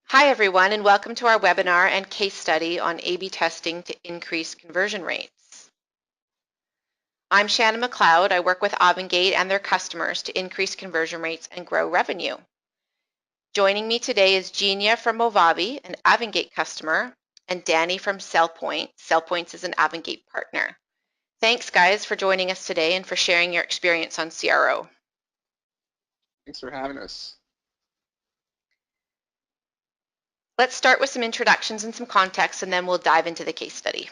Hi everyone, and welcome to our webinar and case study on A/B testing to increase conversion rates. I'm Shannon McLeod. I work with Avangate and their customers to increase conversion rates and grow revenue. Joining me today is Genia from Movavi, an Avangate customer, and Danny from CellPoint. CellPoint is an Avangate partner. Thanks guys for joining us today and for sharing your experience on CRO. Thanks for having us. Let's start with some introductions and some context, and then we'll dive into the case study.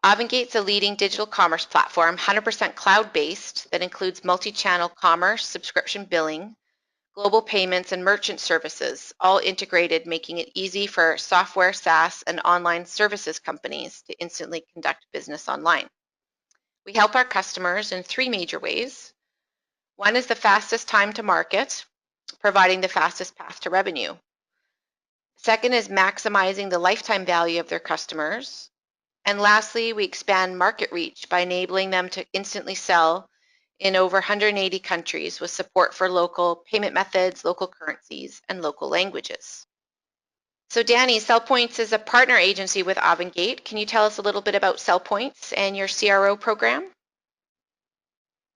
Avangate's a leading digital commerce platform, 100% cloud-based, that includes multi-channel commerce, subscription billing, global payments, and merchant services, all integrated, making it easy for software, SaaS, and online services companies to instantly conduct business online. We help our customers in three major ways. One is the fastest time to market, providing the fastest path to revenue. Second is maximizing the lifetime value of their customers. And lastly, we expand market reach by enabling them to instantly sell in over 180 countries with support for local payment methods, local currencies, and local languages. So Danny, CellPoints is a partner agency with Avangate. Can you tell us a little bit about CellPoints and your CRO program?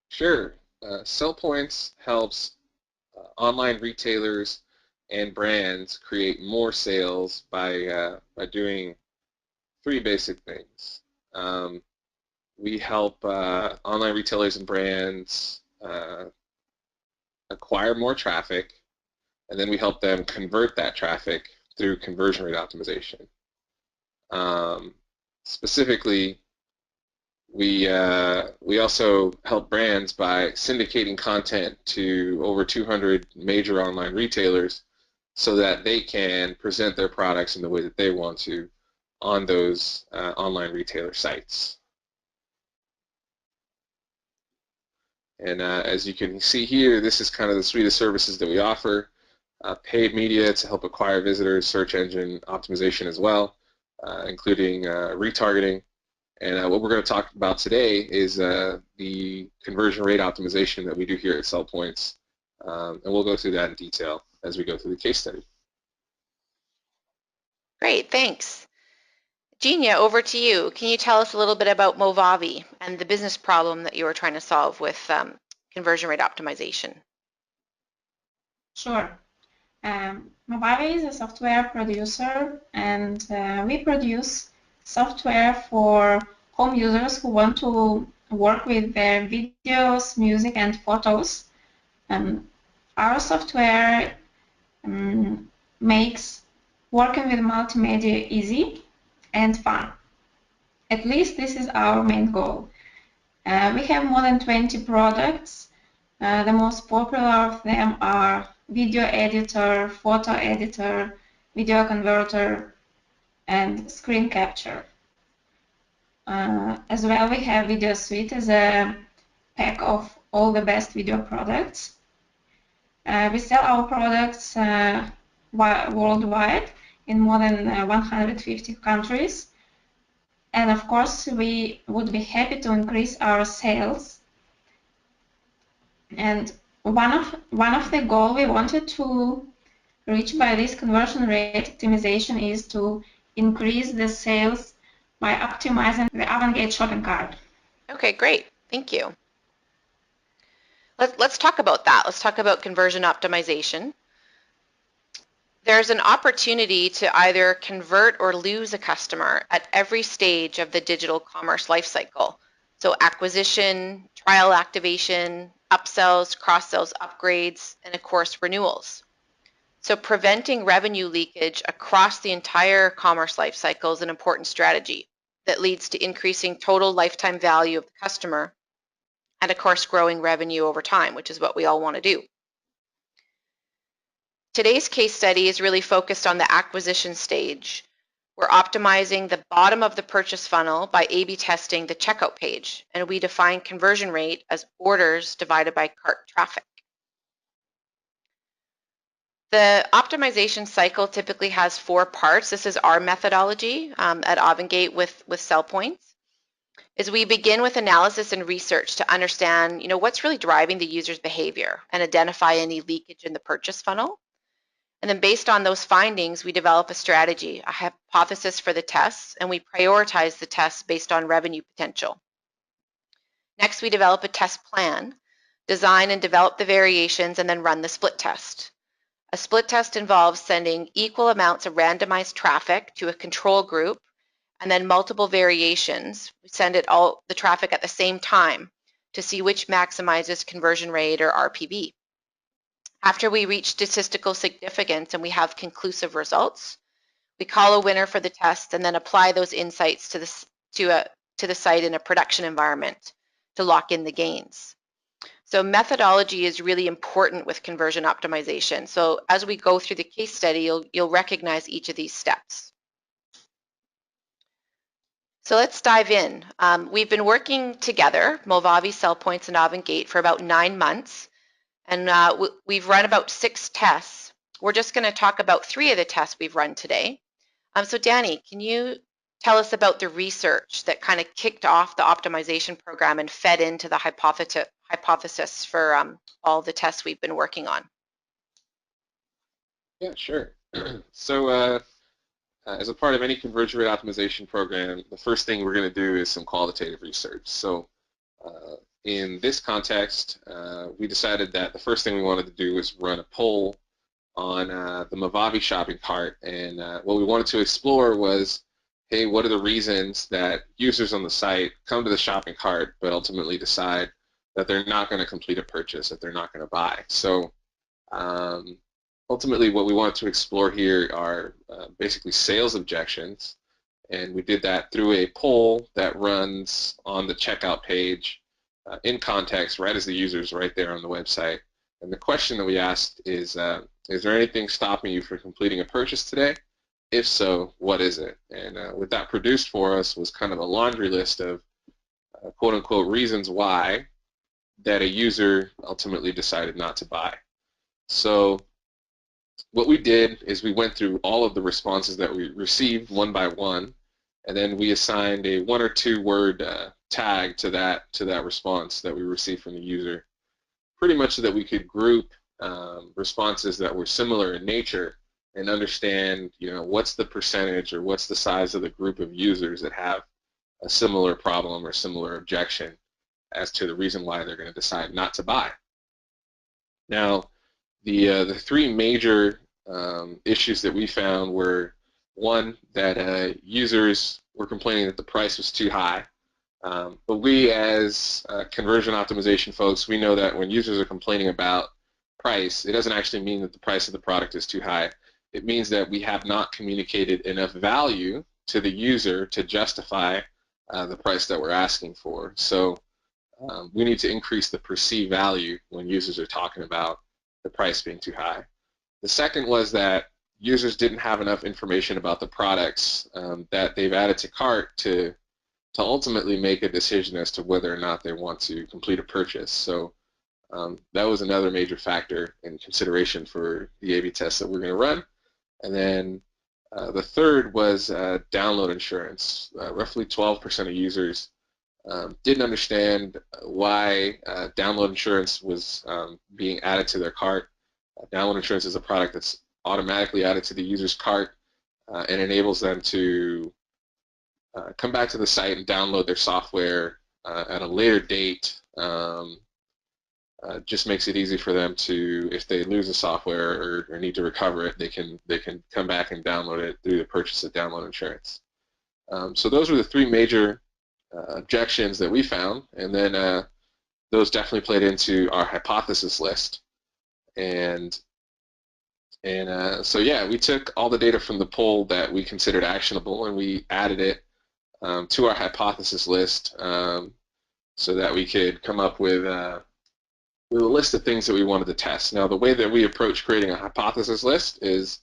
Sure. CellPoints helps online retailers and brands create more sales by doing three basic things. We help online retailers and brands acquire more traffic, and then we help them convert that traffic through conversion rate optimization. Specifically, we also help brands by syndicating content to over 200 major online retailers so that they can present their products in the way that they want to on those online retailer sites. And as you can see here, this is kind of the suite of services that we offer. Paid media to help acquire visitors, search engine optimization as well, including retargeting. And what we're going to talk about today is the conversion rate optimization that we do here at CellPoints. And we'll go through that in detail as we go through the case study. Great, thanks. Genia, over to you. Can you tell us a little bit about Movavi and the business problem that you were trying to solve with conversion rate optimization? Sure. Movavi is a software producer, and we produce software for home users who want to work with their videos, music, and photos. Our software makes working with multimedia easy and fun. At least this is our main goal. We have more than 20 products. The most popular of them are video editor, photo editor, video converter, and screen capture. As well, we have Video Suite as a pack of all the best video products. We sell our products worldwide in more than 150 countries. And of course, we would be happy to increase our sales. And one of the goals we wanted to reach by this conversion rate optimization is to increase the sales by optimizing the Avangate shopping cart. Okay, great. Thank you. Let's talk about that. Let's talk about conversion optimization. There's an opportunity to either convert or lose a customer at every stage of the digital commerce lifecycle. So acquisition, trial activation, upsells, cross-sells, upgrades, and of course renewals. So preventing revenue leakage across the entire commerce lifecycle is an important strategy that leads to increasing total lifetime value of the customer and of course growing revenue over time, which is what we all want to do. Today's case study is really focused on the acquisition stage. We're optimizing the bottom of the purchase funnel by A/B testing the checkout page, and we define conversion rate as orders divided by cart traffic. The optimization cycle typically has 4 parts. This is our methodology at Avangate with CellPoints. Is we begin with analysis and research to understand, what's really driving the user's behavior and identify any leakage in the purchase funnel. And then based on those findings, we develop a strategy, a hypothesis for the tests, and we prioritize the tests based on revenue potential. Next, we develop a test plan, design and develop the variations, and then run the split test. A split test involves sending equal amounts of randomized traffic to a control group and then multiple variations. We send it all the traffic at the same time to see which maximizes conversion rate or RPV. After we reach statistical significance and we have conclusive results, we call a winner for the test and then apply those insights to the site in a production environment to lock in the gains. So methodology is really important with conversion optimization. So as we go through the case study, you'll recognize each of these steps. So let's dive in. We've been working together, Movavi, CellPoints, and Avangate, for about 9 months. And we've run about 6 tests. We're just going to talk about 3 of the tests we've run today. So Danny, can you tell us about the research that kind of kicked off the optimization program and fed into the hypothesis for all the tests we've been working on? Yeah, sure. So as a part of any conversion rate optimization program, the first thing we're going to do is some qualitative research. So in this context, we decided that the first thing we wanted to do was run a poll on the Movavi shopping cart, and what we wanted to explore was, hey, what are the reasons that users on the site come to the shopping cart but ultimately decide that they're not going to complete a purchase, that they're not going to buy? So ultimately what we wanted to explore here are basically sales objections, and we did that through a poll that runs on the checkout page in context right as the user's right there on the website. And the question that we asked is there anything stopping you from completing a purchase today? If so, what is it? And what that produced for us was kind of a laundry list of quote-unquote reasons why that a user ultimately decided not to buy. So what we did is we went through all of the responses that we received one by one, and then we assigned a 1 or 2 word tag to that response that we received from the user, pretty much so that we could group responses that were similar in nature and understand, what's the percentage or what's the size of the group of users that have a similar problem or similar objection as to the reason why they're going to decide not to buy. Now, the 3 major issues that we found were, one, that users were complaining that the price was too high. But we, as conversion optimization folks, we know that when users are complaining about price, it doesn't actually mean that the price of the product is too high. It means that we have not communicated enough value to the user to justify the price that we're asking for. So we need to increase the perceived value when users are talking about the price being too high. The second was that users didn't have enough information about the products that they've added to cart to ultimately make a decision as to whether or not they want to complete a purchase. So that was another major factor in consideration for the A/B test that we're going to run. And then the third was download insurance. Roughly 12% of users didn't understand why download insurance was being added to their cart. Download insurance is a product that's automatically added to the user's cart and enables them to come back to the site and download their software at a later date. Just makes it easy for them to, if they lose the software or need to recover it, they can come back and download it through the purchase of download insurance. So those were the 3 major objections that we found, and then those definitely played into our hypothesis list. And so yeah, we took all the data from the poll that we considered actionable, and we added it to our hypothesis list so that we could come up with a list of things that we wanted to test. Now, the way that we approach creating a hypothesis list is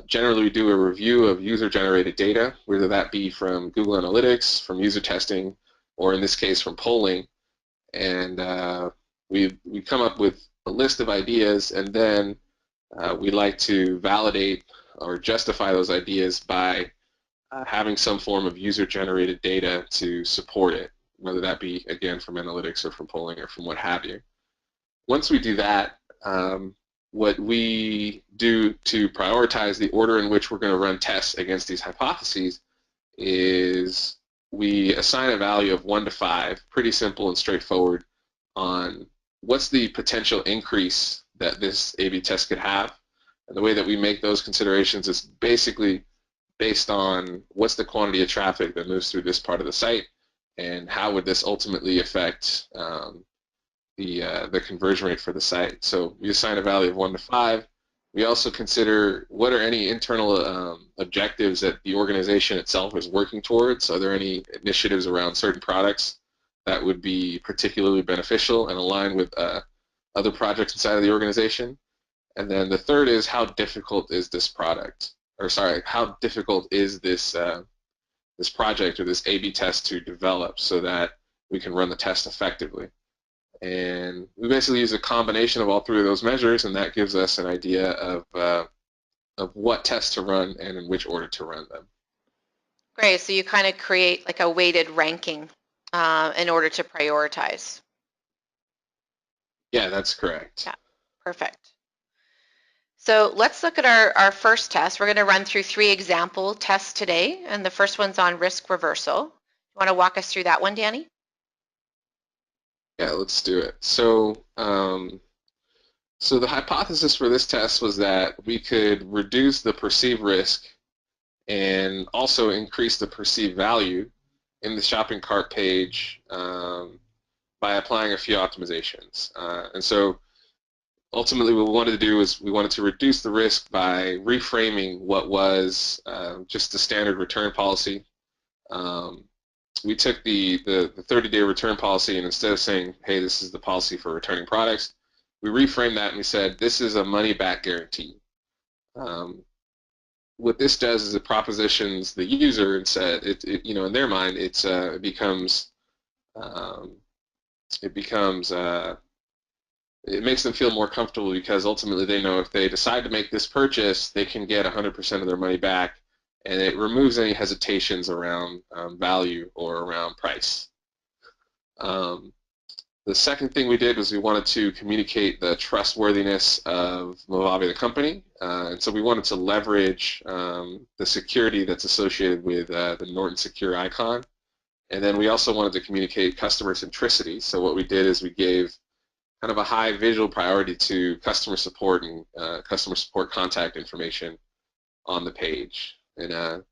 generally we do a review of user-generated data, whether that be from Google Analytics, from user testing, or in this case from polling, and we come up with a list of ideas, and then we like to validate or justify those ideas by having some form of user-generated data to support it, whether that be, again, from analytics or from polling or from what have you. Once we do that, what we do to prioritize the order in which we're going to run tests against these hypotheses is we assign a value of 1 to 5, pretty simple and straightforward, on what's the potential increase that this A/B test could have. And the way that we make those considerations is basically based on what's the quantity of traffic that moves through this part of the site, and how would this ultimately affect the conversion rate for the site. So we assign a value of 1 to 5. We also consider what are any internal objectives that the organization itself is working towards. Are there any initiatives around certain products that would be particularly beneficial and align with other projects inside of the organization? And then the third is, how difficult is this product? Or sorry, how difficult is this this project or this A/B test to develop so that we can run the test effectively? And we basically use a combination of all three of those measures, and that gives us an idea of what tests to run and in which order to run them. Great. So you kind of create like a weighted ranking in order to prioritize. Yeah, that's correct. Yeah, perfect. So let's look at our first test. We're going to run through 3 example tests today, and the first one's on risk reversal. You want to walk us through that one, Danny? Yeah, let's do it. So, so the hypothesis for this test was that we could reduce the perceived risk and also increase the perceived value in the shopping cart page by applying a few optimizations. And so ultimately what we wanted to do is we wanted to reduce the risk by reframing what was just the standard return policy. We took the 30-day return policy, and instead of saying, hey, this is the policy for returning products, we reframed that and we said, this is a money-back guarantee. What this does is it propositions the user and said, in their mind, it makes them feel more comfortable, because ultimately they know if they decide to make this purchase, they can get 100% of their money back, and it removes any hesitations around value or around price. The second thing we did was we wanted to communicate the trustworthiness of Mojave the company, and so we wanted to leverage the security that's associated with the Norton Secure icon, and then we also wanted to communicate customer centricity. So what we did is we gave kind of a high visual priority to customer support and customer support contact information on the page. And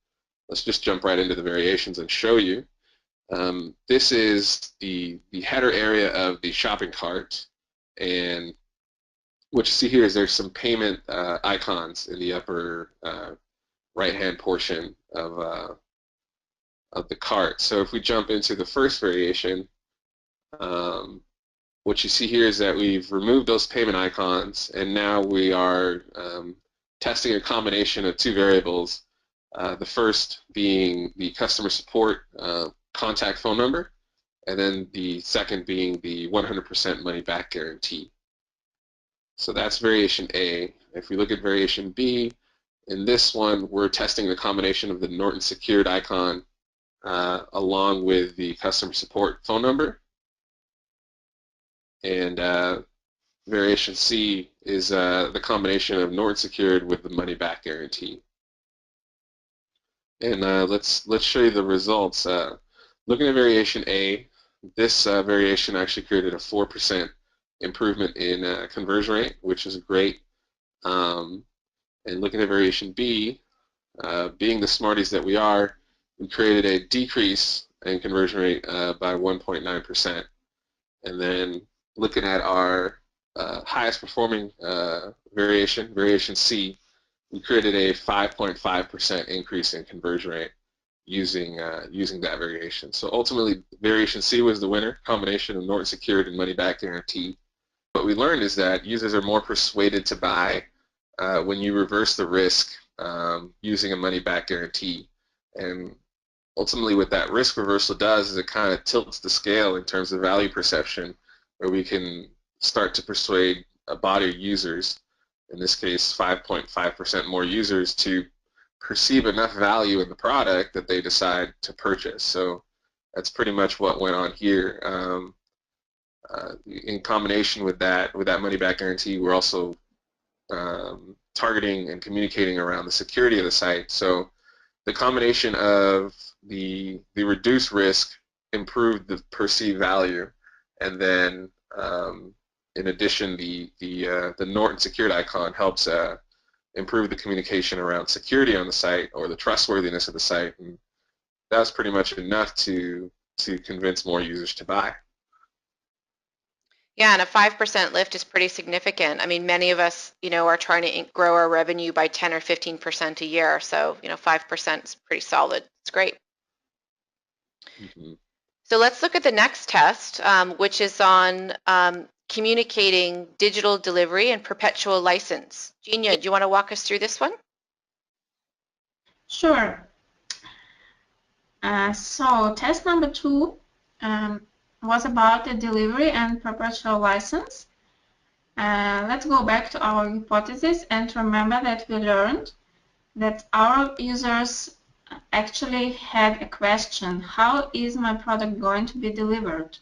let's just jump right into the variations and show you. This is the header area of the shopping cart, and what you see here is there's some payment icons in the upper right-hand portion of the cart. So if we jump into the first variation, what you see here is that we've removed those payment icons, and now we are testing a combination of 2 variables, the first being the customer support contact phone number, and then the second being the 100% money back guarantee. So that's variation A. If we look at variation B, in this one we're testing the combination of the Norton secured icon along with the customer support phone number. And variation C is the combination of Norton secured with the money back guarantee. And let's show you the results. Looking at variation A, this variation actually created a 4% improvement in conversion rate, which is great. And looking at variation B, being the smarties that we are, we created a decrease in conversion rate by 1.9%. And then looking at our highest performing variation, variation C, we created a 5.5% increase in conversion rate using that variation. So ultimately, variation C was the winner, combination of Norton secured and money back guarantee. What we learned is that users are more persuaded to buy when you reverse the risk using a money back guarantee. And ultimately what that risk reversal does is it kind of tilts the scale in terms of value perception, where we can start to persuade a body of users, in this case 5.5% more users, to perceive enough value in the product that they decide to purchase. So that's pretty much what went on here. In combination with that money back guarantee, we're also targeting and communicating around the security of the site. So the combination of the reduced risk improved the perceived value, and then in addition, the Norton secured icon helps improve the communication around security on the site or the trustworthiness of the site, and that was pretty much enough to convince more users to buy. Yeah, and a 5% lift is pretty significant. I mean, many of us, are trying to grow our revenue by 10 or 15% a year. So, 5% is pretty solid. It's great. Mm-hmm. So let's look at the next test, which is on communicating digital delivery and perpetual license. Gina, do you want to walk us through this one? Sure. So test number 2 was about the delivery and perpetual license. Let's go back to our hypothesis and remember that we learned that our users actually had a question: how is my product going to be delivered?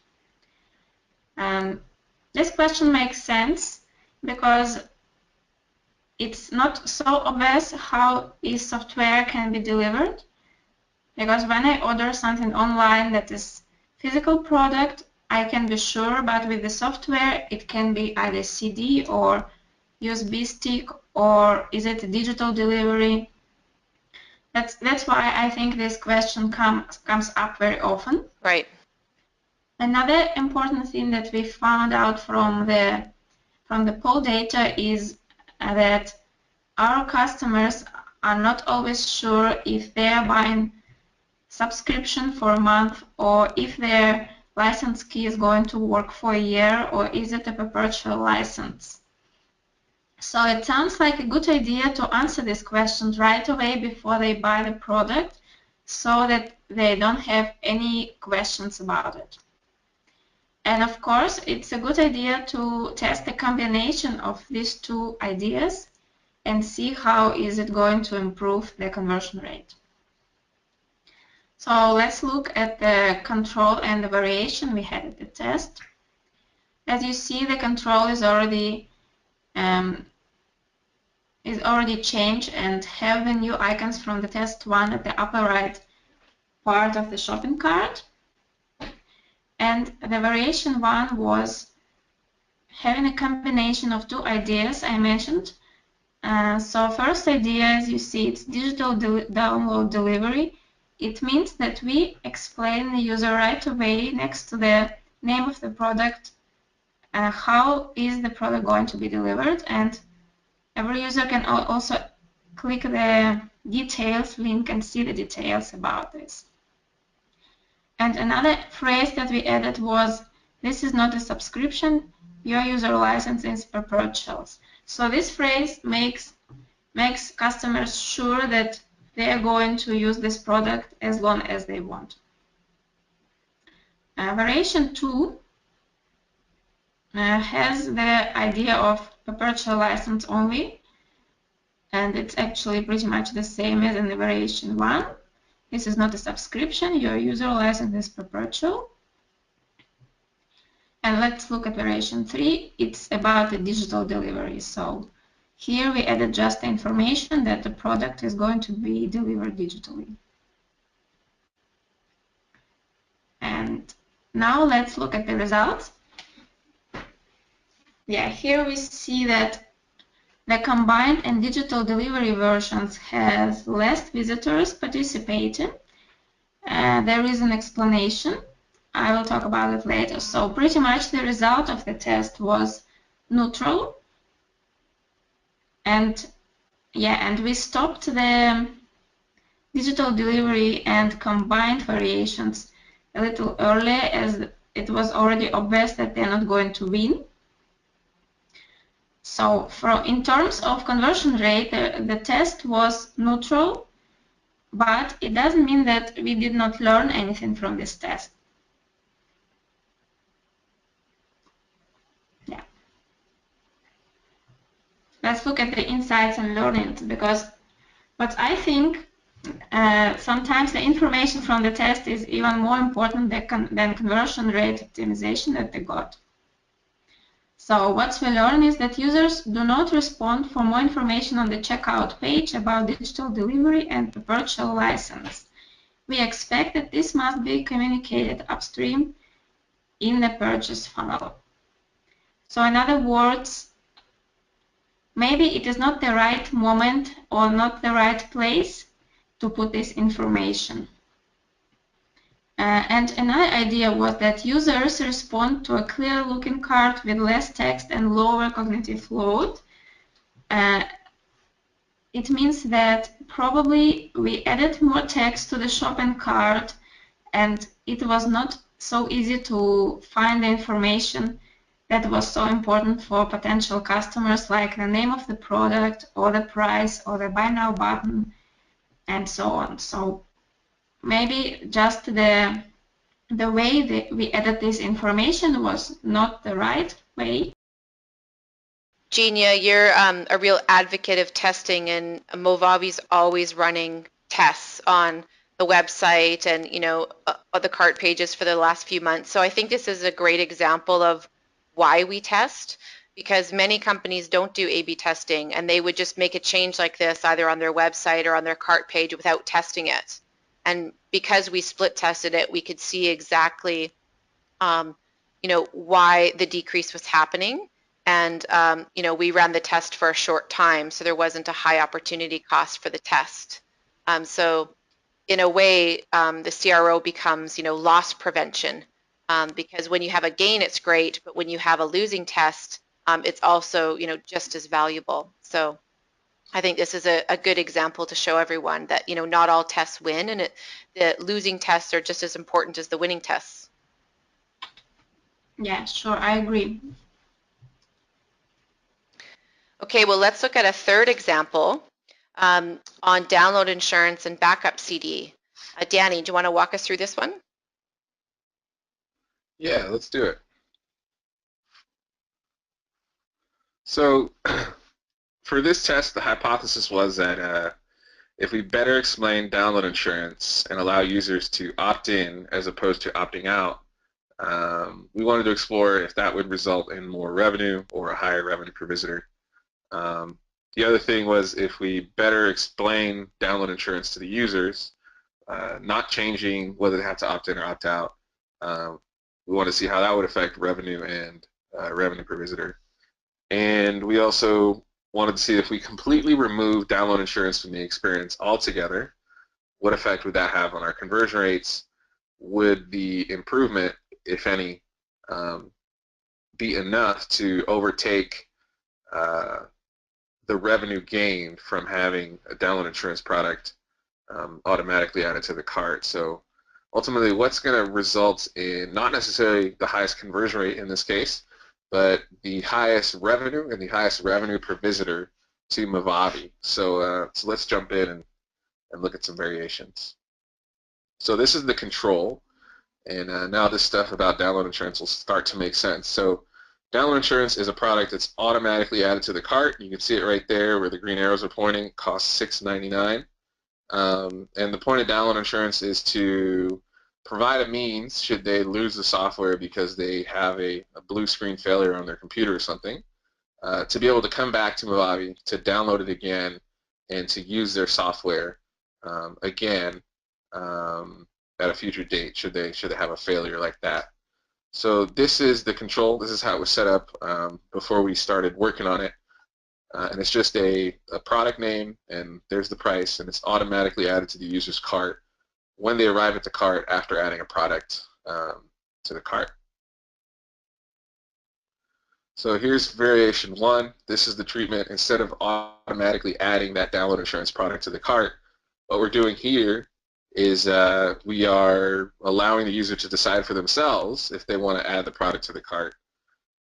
This question makes sense because it's not so obvious how e-software can be delivered. Because when I order something online that is physical product, I can be sure, but with the software, it can be either CD or USB stick, or is it a digital delivery? That's why I think this question comes up very often. Right. Another important thing that we found out from the poll data is that our customers are not always sure if they are buying subscription for a month, or if their license key is going to work for a year, or is it a perpetual license. So it sounds like a good idea to answer these questions right away before they buy the product, so that they don't have any questions about it. And of course, it's a good idea to test a combination of these two ideas and see how is it going to improve the conversion rate. So let's look at the control and the variation we had at the test. As you see, the control is already changed and have the new icons from the test 1 at the upper right part of the shopping cart. And the variation 1 was having a combination of two ideas I mentioned. So first idea, as you see, it's digital download delivery. It means that we explain the user right away next to the name of the product how is the product going to be delivered, and every user can also click the details link and see the details about this. And another phrase that we added was, this is not a subscription, your user license is perpetual. So this phrase makes customers sure that they are going to use this product as long as they want. Variation 2 has the idea of perpetual license only, and it's actually pretty much the same as in the variation 1. This is not a subscription, your user license is perpetual. And let's look at variation 3. It's about the digital delivery. So here we added just the information that the product is going to be delivered digitally. And now let's look at the results. Yeah, here we see that the combined and digital delivery versions has less visitors participating. There is an explanation. I will talk about it later. So pretty much the result of the test was neutral. And we stopped the digital delivery and combined variations a little early, as it was already obvious that they're not going to win. So in terms of conversion rate, the test was neutral, but it doesn't mean that we did not learn anything from this test. Yeah. Let's look at the insights and learnings, because what I think sometimes the information from the test is even more important than conversion rate optimization that they got. So what we learn is that users do not respond for more information on the checkout page about digital delivery and perpetual license. We expect that this must be communicated upstream in the purchase funnel. So in other words, maybe it is not the right moment or not the right place to put this information. And another idea was that users respond to a clear-looking cart with less text and lower cognitive load. It means that probably we added more text to the shopping cart, and it was not so easy to find the information that was so important for potential customers, like the name of the product or the price or the buy now button and so on. So maybe just the way that we added this information was not the right way. Genia, you're a real advocate of testing, and Movavi's always running tests on the website and the cart pages for the last few months. So I think this is a great example of why we test, because many companies don't do A/B testing, and they would just make a change like this either on their website or on their cart page without testing it. And because we split tested it, we could see exactly why the decrease was happening. And, we ran the test for a short time, so there wasn't a high opportunity cost for the test. So in a way, the CRO becomes, loss prevention, because when you have a gain, it's great, but when you have a losing test, it's also, just as valuable. So I think this is a good example to show everyone that, not all tests win, and the losing tests are just as important as the winning tests. Yeah, sure, I agree. Okay, well, let's look at a third example on download insurance and backup CD. Danny, do you want to walk us through this one? Yeah, let's do it. So for this test, the hypothesis was that if we better explain download insurance and allow users to opt in as opposed to opting out, we wanted to explore if that would result in more revenue or a higher revenue per visitor. The other thing was if we better explain download insurance to the users, not changing whether they have to opt in or opt out, we want to see how that would affect revenue and revenue per visitor. And we also wanted to see if we completely remove download insurance from the experience altogether, what effect would that have on our conversion rates? Would the improvement, if any, be enough to overtake the revenue gained from having a download insurance product automatically added to the cart? So ultimately, what's going to result in not necessarily the highest conversion rate in this case, but the highest revenue and the highest revenue per visitor to Movavi. So let's jump in and look at some variations. So this is the control, and now this stuff about download insurance will start to make sense. So download insurance is a product that's automatically added to the cart. You can see it right there where the green arrows are pointing. It costs $6.99. And the point of download insurance is to provide a means, should they lose the software because they have a blue screen failure on their computer or something, to be able to come back to Movavi, to download it again, and to use their software again at a future date, should they have a failure like that. So this is the control. This is how it was set up before we started working on it. And it's just a product name, and there's the price, and it's automatically added to the user's cart when they arrive at the cart after adding a product to the cart. So here's variation 1. This is the treatment. Instead of automatically adding that download insurance product to the cart, what we're doing here is we are allowing the user to decide for themselves if they want to add the product to the cart.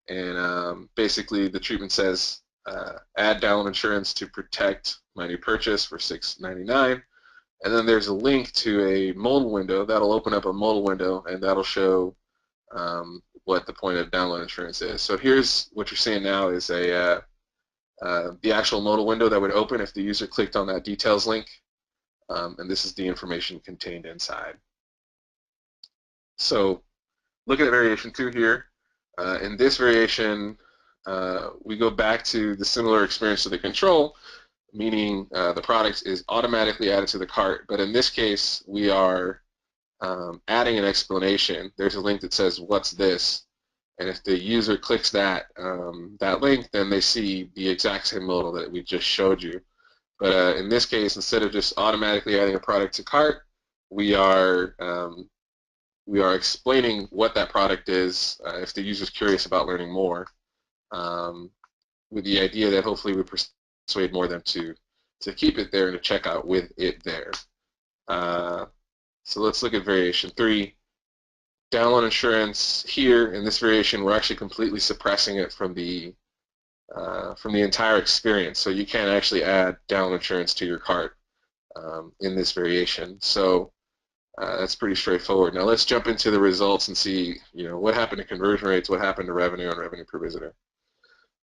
And basically the treatment says, add download insurance to protect my new purchase for $6.99. And then there's a link to a modal window. That'll open up a modal window, and that'll show what the point of download insurance is. So here's what you're seeing now is the actual modal window that would open if the user clicked on that details link. And this is the information contained inside. So look at variation 2 here. In this variation, we go back to the similar experience to the control, meaning the product is automatically added to the cart, but in this case we are adding an explanation. There's a link that says, "What's this?" And if the user clicks that link, then they see the exact same modal that we just showed you. But in this case, instead of just automatically adding a product to cart, we are explaining what that product is if the user is curious about learning more, with the idea that hopefully we persuade more of them to keep it there and to check out with it there. So let's look at variation 3. Download insurance. Here in this variation, we're actually completely suppressing it from the entire experience. So you can't actually add download insurance to your cart in this variation. So that's pretty straightforward. Now let's jump into the results and see, what happened to conversion rates, what happened to revenue and revenue per visitor.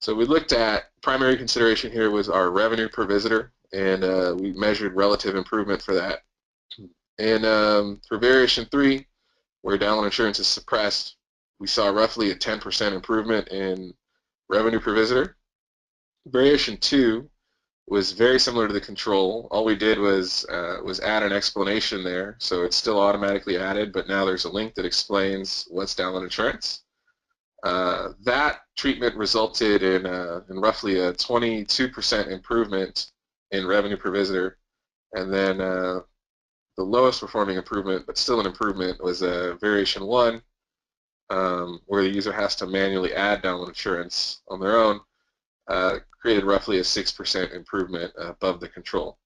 So we looked at, primary consideration here was our revenue per visitor, and we measured relative improvement for that. And for variation 3, where download insurance is suppressed, we saw roughly a 10% improvement in revenue per visitor. Variation 2 was very similar to the control. All we did was add an explanation there, so it's still automatically added, but now there's a link that explains what's download insurance. That treatment resulted in roughly a 22% improvement in revenue per visitor, and then the lowest performing improvement, but still an improvement, was variation 1, where the user has to manually add download insurance on their own, created roughly a 6% improvement above the control.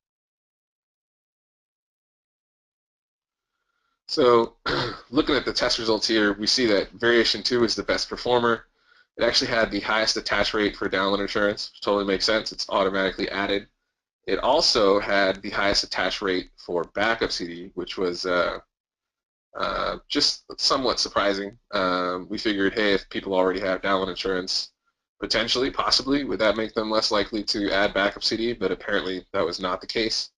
So looking at the test results here, we see that variation 2 is the best performer. It actually had the highest attach rate for download insurance, which totally makes sense. It's automatically added. It also had the highest attach rate for backup CD, which was just somewhat surprising. We figured, hey, if people already have download insurance, potentially, possibly, would that make them less likely to add backup CD? But apparently that was not the case.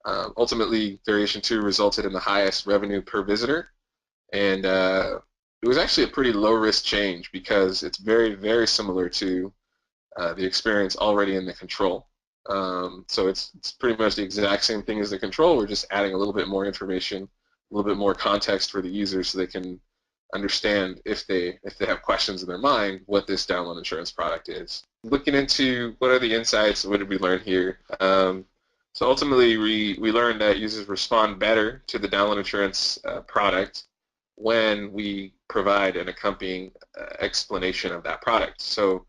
Ultimately, variation 2 resulted in the highest revenue per visitor, and it was actually a pretty low-risk change because it's very, very similar to the experience already in the control. So it's pretty much the exact same thing as the control. We're just adding a little bit more information, a little bit more context for the user so they can understand, if they have questions in their mind, what this download insurance product is. Looking into what are the insights, what did we learn here? So ultimately, we learned that users respond better to the download insurance product when we provide an accompanying explanation of that product. So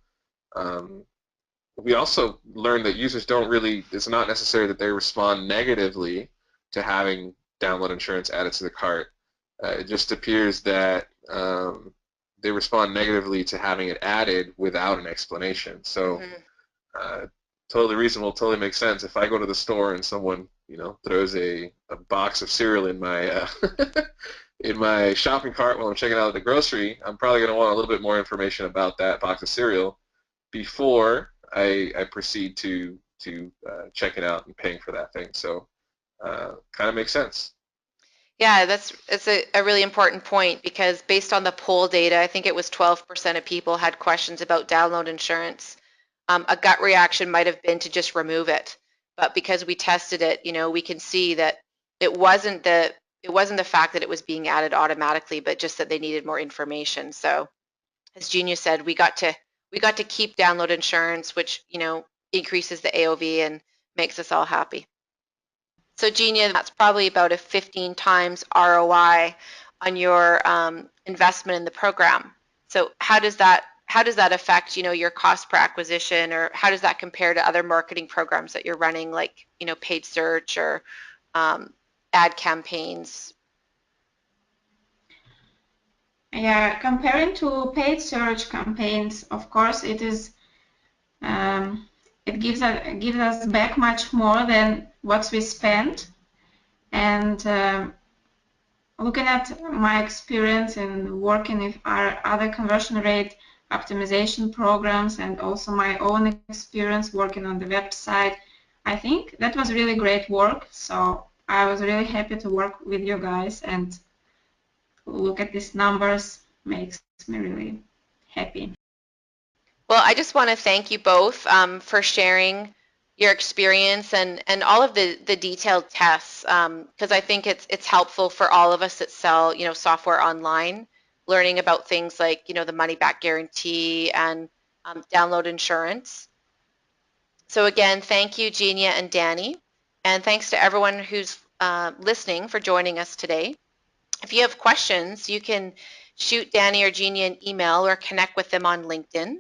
we also learned that users it's not necessary that they respond negatively to having download insurance added to the cart. It just appears that they respond negatively to having it added without an explanation. So totally reasonable, totally makes sense. If I go to the store and someone, throws a box of cereal in my in my shopping cart while I'm checking out at the grocery, I'm probably going to want a little bit more information about that box of cereal before I proceed to checking out and paying for that thing. So kind of makes sense. Yeah, it's a really important point, because based on the poll data, I think it was 12% of people had questions about download insurance. A gut reaction might have been to just remove it, but because we tested it, we can see that it wasn't the fact that it was being added automatically, but just that they needed more information. So, as Genia said, we got to keep download insurance, which increases the AOV and makes us all happy. So Genia, that's probably about a 15 times ROI on your investment in the program. So how does that affect your cost per acquisition, or how does that compare to other marketing programs that you're running, like paid search or ad campaigns? Yeah, comparing to paid search campaigns, of course, it is it gives us back much more than what we spent. And looking at my experience in working with our other conversion rate optimization programs, and also my own experience working on the website, I think that was really great work. So I was really happy to work with you guys, and look at these numbers makes me really happy. Well, I just want to thank you both for sharing your experience and all of the detailed tests because I think it's helpful for all of us that sell software online, learning about things like the money back guarantee and download insurance. So again, thank you, Genia and Danny, and thanks to everyone who's listening for joining us today. If you have questions, you can shoot Danny or Genia an email or connect with them on LinkedIn.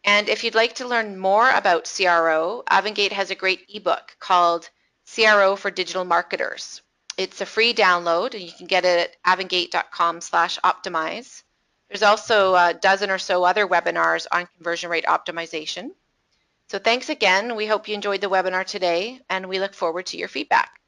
And if you'd like to learn more about CRO, Avangate has a great ebook called CRO for Digital Marketers. It's a free download, and you can get it at avangate.com/optimize. There's also a dozen or so other webinars on conversion rate optimization. So thanks again. We hope you enjoyed the webinar today, and we look forward to your feedback.